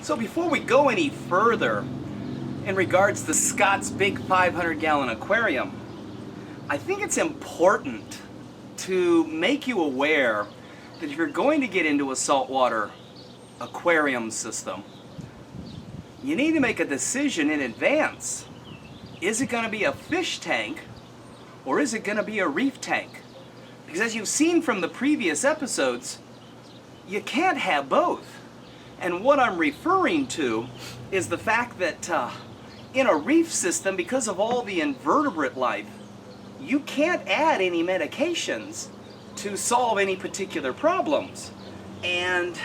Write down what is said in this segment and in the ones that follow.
So before we go any further in regards to Scott's big 500-gallon aquarium, I think it's important to make you aware that if you're going to get into a saltwater aquarium system, you need to make a decision in advance. Is it going to be a fish tank or is it going to be a reef tank? Because as you've seen from the previous episodes, you can't have both. And what I'm referring to is the fact that in a reef system, because of all the invertebrate life, you can't add any medications to solve any particular problems. And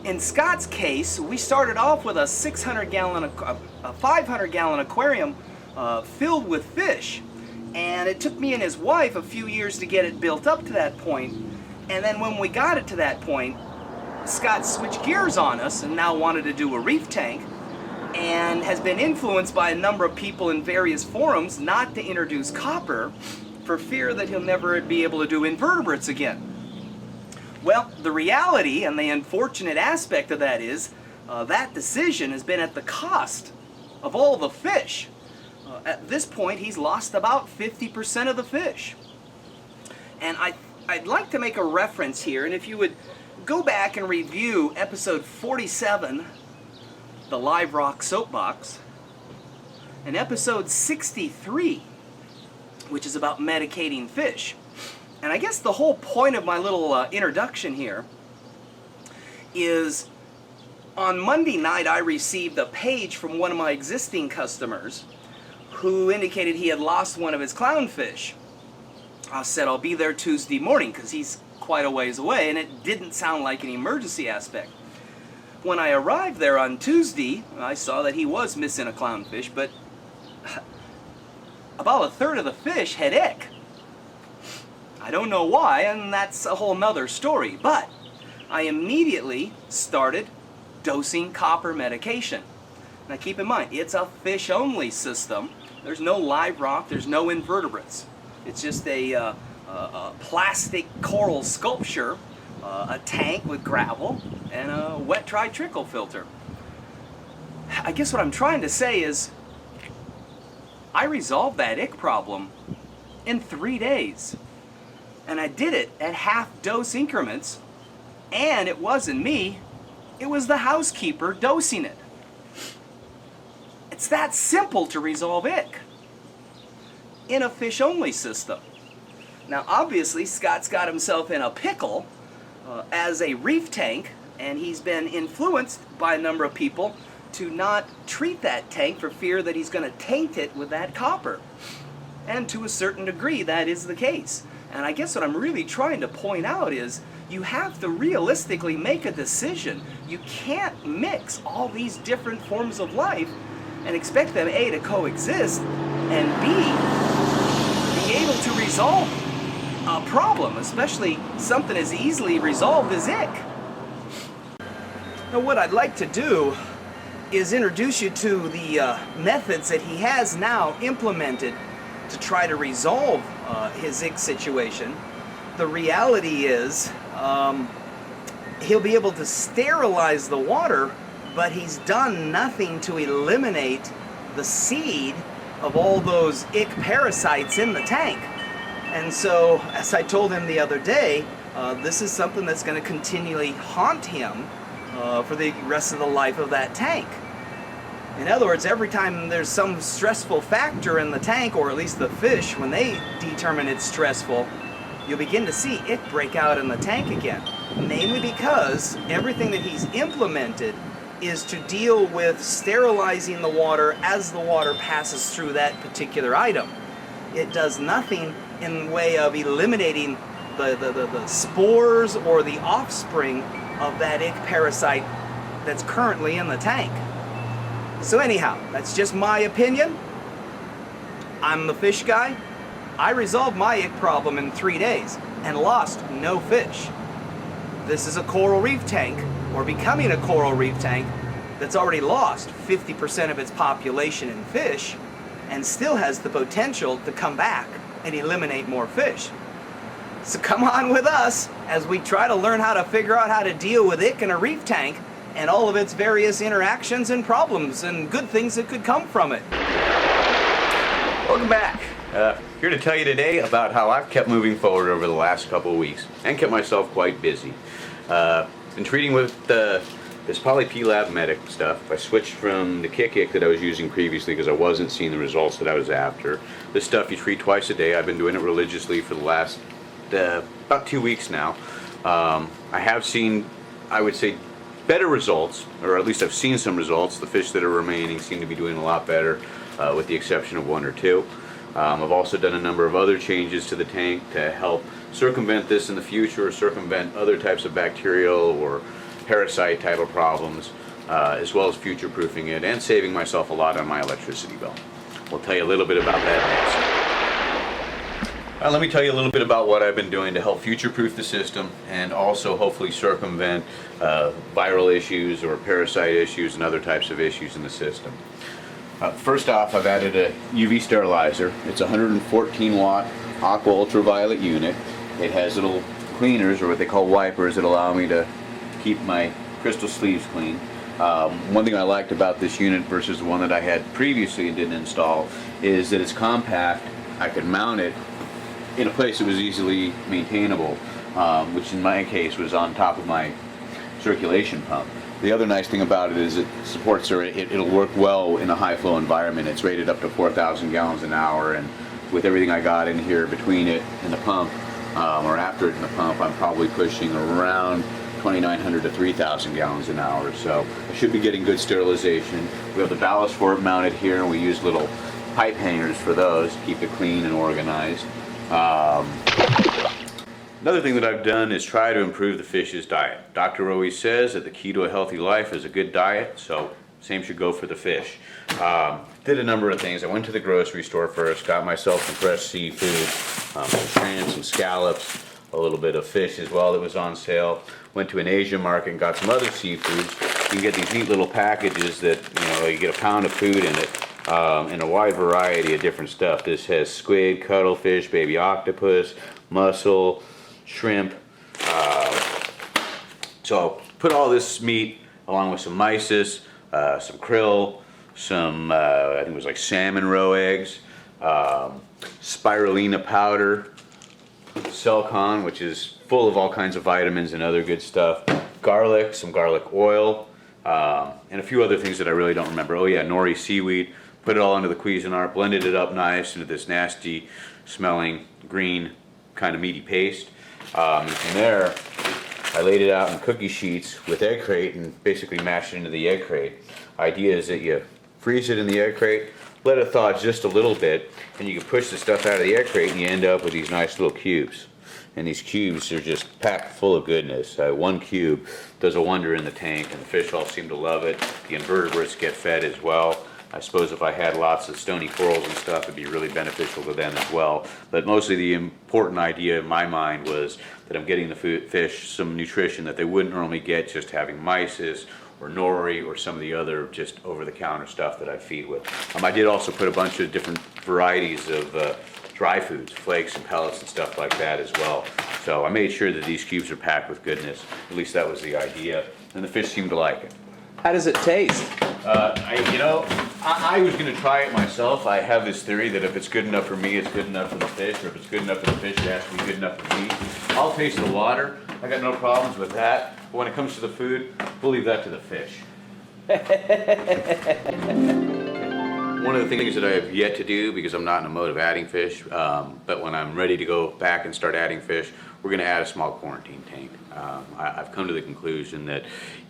in Scott's case, we started off with a 500-gallon aquarium filled with fish. And it took me and his wife a few years to get it built up to that point. And then when we got it to that point, Scott switched gears on us and now wanted to do a reef tank, and has been influenced by a number of people in various forums not to introduce copper for fear that he'll never be able to do invertebrates again. Well, the reality and the unfortunate aspect of that is that decision has been at the cost of all the fish. At this point, he's lost about 50% of the fish. And I'd like to make a reference here, and if you would go back and review episode 47, the Live Rock Soapbox, and episode 63, which is about medicating fish. And I guess the whole point of my little introduction here is on Monday night I received a page from one of my existing customers who indicated he had lost one of his clownfish. I said I'll be there Tuesday morning because he's quite a ways away, and it didn't sound like an emergency aspect. When I arrived there on Tuesday, I saw that he was missing a clownfish, but about a third of the fish had ick. I don't know why, and that's a whole nother story, but I immediately started dosing copper medication. Now keep in mind, it's a fish-only system. There's no live rock, there's no invertebrates. It's just a plastic coral sculpture, a tank with gravel, and a wet dry trickle filter. I guess what I'm trying to say is I resolved that ick problem in 3 days. And I did it at half dose increments, and it wasn't me, it was the housekeeper dosing it. It's that simple to resolve ick in a fish-only system. Now obviously Scott's got himself in a pickle as a reef tank, and he's been influenced by a number of people to not treat that tank for fear that he's going to taint it with that copper. And to a certain degree that is the case. And I guess what I'm really trying to point out is you have to realistically make a decision. You can't mix all these different forms of life and expect them A, to coexist, and B, be able to resolve a problem, especially something as easily resolved as ick. Now what I'd like to do is introduce you to the methods that he has now implemented to try to resolve his ick situation. The reality is he'll be able to sterilize the water, but he's done nothing to eliminate the seed of all those ick parasites in the tank. And so, as I told him the other day, this is something that's going to continually haunt him for the rest of the life of that tank. In other words, every time there's some stressful factor in the tank, or at least the fish, when they determine it's stressful, you'll begin to see ick break out in the tank again. Namely because everything that he's implemented is to deal with sterilizing the water as the water passes through that particular item. It does nothing in the way of eliminating the spores or the offspring of that ick parasite that's currently in the tank. So anyhow, that's just my opinion. I'm the fish guy. I resolved my ick problem in 3 days and lost no fish. This is a coral reef tank, or becoming a coral reef tank, that's already lost 50% of its population in fish and still has the potential to come back and eliminate more fish. So come on with us as we try to learn how to figure out how to deal with ick in a reef tank and all of its various interactions and problems and good things that could come from it. Welcome back. Here to tell you today about how I've kept moving forward over the last couple of weeks and kept myself quite busy. Been treating with this Poly P Lab Medic stuff. I switched from the Kick that I was using previously because I wasn't seeing the results that I was after. This stuff you treat twice a day. I've been doing it religiously for the last about 2 weeks now. I have seen, I would say, better results, or at least I've seen some results. The fish that are remaining seem to be doing a lot better, with the exception of 1 or 2. I've also done a number of other changes to the tank to help circumvent this in the future, or circumvent other types of bacterial or parasite type of problems, as well as future-proofing it and saving myself a lot on my electricity bill. We'll tell you a little bit about that next. Let me tell you a little bit about what I've been doing to help future-proof the system and also hopefully circumvent viral issues or parasite issues and other types of issues in the system. First off, I've added a UV sterilizer. It's a 114 watt aqua ultraviolet unit. It has little cleaners, or what they call wipers, that allow me to keep my crystal sleeves clean. One thing I liked about this unit versus the one that I had previously and didn't install is that it's compact. I could mount it in a place that was easily maintainable, which in my case was on top of my circulation pump. The other nice thing about it is it supports, or it'll work well in a high flow environment. It's rated up to 4,000 gallons an hour, and with everything I got in here between it and the pump, or after it in the pump, I'm probably pushing around 2,900 to 3,000 gallons an hour. So I should be getting good sterilization. We have the ballast for it mounted here, and we use little pipe hangers for those to keep it clean and organized. Another thing that I've done is try to improve the fish's diet. Doctor always says that the key to a healthy life is a good diet, so same should go for the fish. Did a number of things. I went to the grocery store first, got myself some fresh seafood, some shrimp, some scallops, a little bit of fish as well that was on sale. Went to an Asian market and got some other seafoods. You can get these neat little packages that, you get a pound of food in it, and a wide variety of different stuff. This has squid, cuttlefish, baby octopus, mussel, shrimp. So put all this meat along with some mysis, some krill, some I think it was like salmon roe eggs, spirulina powder, Celcon, which is full of all kinds of vitamins and other good stuff, garlic, some garlic oil, and a few other things that I really don't remember. Oh yeah, nori seaweed. Put it all into the Cuisinart, blended it up nice into this nasty smelling green kind of meaty paste. And from there, I laid it out in cookie sheets with egg crate and basically mashed it into the egg crate. Idea is that you freeze it in the egg crate, let it thaw just a little bit, and you can push the stuff out of the egg crate and you end up with these nice little cubes. And these cubes are just packed full of goodness. One cube does a wonder in the tank, and the fish all seem to love it. The invertebrates get fed as well. I suppose if I had lots of stony corals and stuff, it'd be really beneficial to them as well. But mostly the important idea in my mind was that I'm getting the fish some nutrition that they wouldn't normally get just having mysis or nori or some of the other just over-the-counter stuff that I feed with. I did also put a bunch of different varieties of dry foods, flakes and pellets and stuff like that as well. So I made sure that these cubes are packed with goodness. At least that was the idea, and the fish seemed to like it. How does it taste? I was going to try it myself. I have this theory that if it's good enough for me, it's good enough for the fish, or if it's good enough for the fish, it has to be good enough for me. I'll taste the water. I got no problems with that. But when it comes to the food, we'll leave that to the fish. One of the things that I have yet to do, because I'm not in a mode of adding fish, but when I'm ready to go back and start adding fish, we're going to add a small quarantine tank. I've come to the conclusion that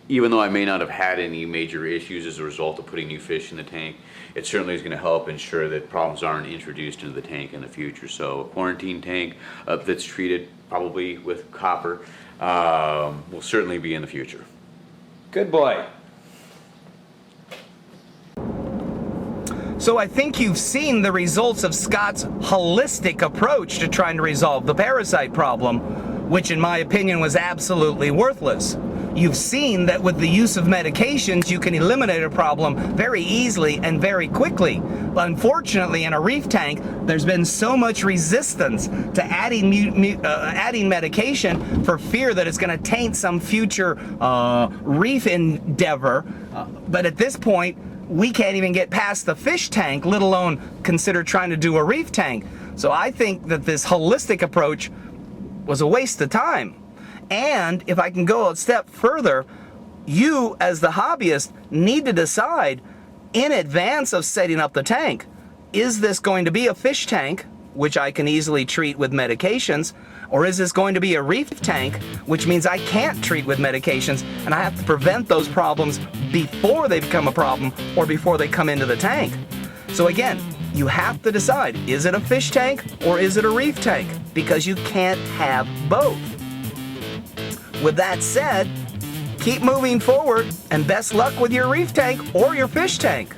even though I may not have had any major issues as a result of putting new fish in the tank, it certainly is going to help ensure that problems aren't introduced into the tank in the future. So a quarantine tank that's treated probably with copper will certainly be in the future. Good boy. So I think you've seen the results of Scott's holistic approach to trying to resolve the parasite problem, which in my opinion was absolutely worthless. you've seen that with the use of medications, you can eliminate a problem very easily and very quickly. But unfortunately, in a reef tank, there's been so much resistance to adding medication for fear that it's going to taint some future reef endeavor. But at this point, we can't even get past the fish tank, let alone consider trying to do a reef tank. So I think that this holistic approach was a waste of time. And if I can go a step further, you as the hobbyist need to decide in advance of setting up the tank, is this going to be a fish tank, which I can easily treat with medications, or is this going to be a reef tank, which means I can't treat with medications and I have to prevent those problems before they become a problem or before they come into the tank? So again, you have to decide, is it a fish tank or is it a reef tank? Because you can't have both. With that said, keep moving forward and best luck with your reef tank or your fish tank.